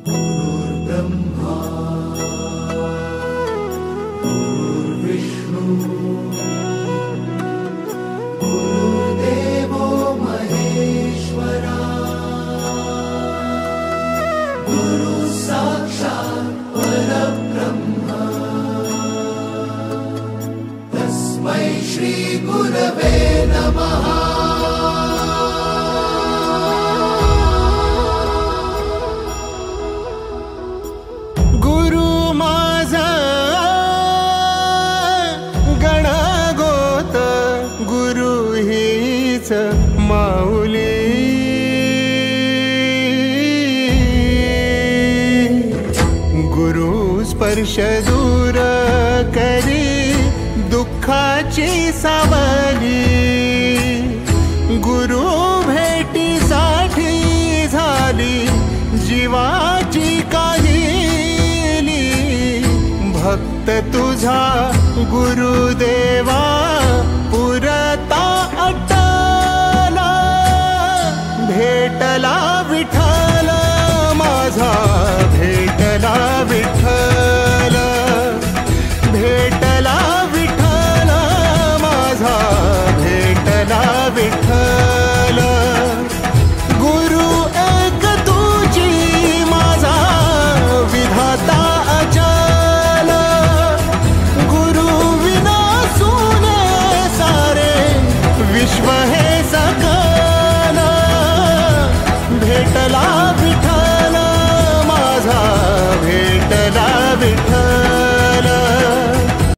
गुरुर्ब्रह्मा गुरुर्विष्णू गुरुर्देवो महेश्वरा गुरु साक्षात् परब्रह्म तस्मै श्री गुरवे नमः। माऊली गुरु स्पर्श दूर करी दुःखाची सावली गुरु भेटीसाठी झाली जीवाची काहिली भक्त तुझा गुरुदेवा